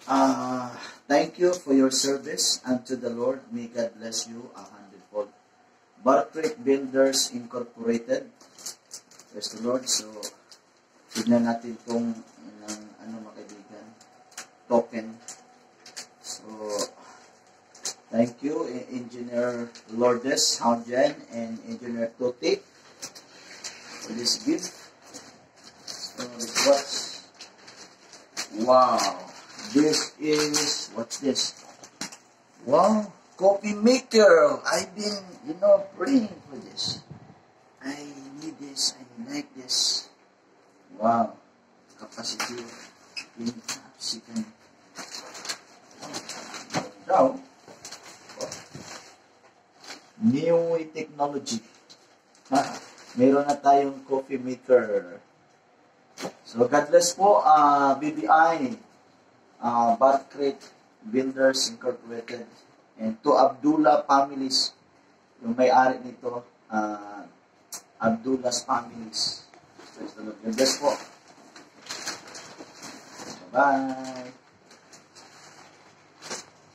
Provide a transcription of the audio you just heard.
Thank you for your service unto the Lord. May God bless you 100-fold. Barcrete Builders Incorporated. Praise the Lord. So, tignan natin kung mga kaibigan, token. So, thank you, Engineer Lourdes Haugen and Engineer Tuti for this gift. So, wow. This is, what's this? Wow, coffee maker. I've been, praying for this. I need this. I like this. Wow. Capacity in capsicum. Now, new technology. Meron na tayong coffee maker. So, God bless po, BBI, Barcrete Builders Incorporated, and to Abdullah families, yung may-ari nito, Abdullah's families. Praise the Lord. God bless po. Bye-bye.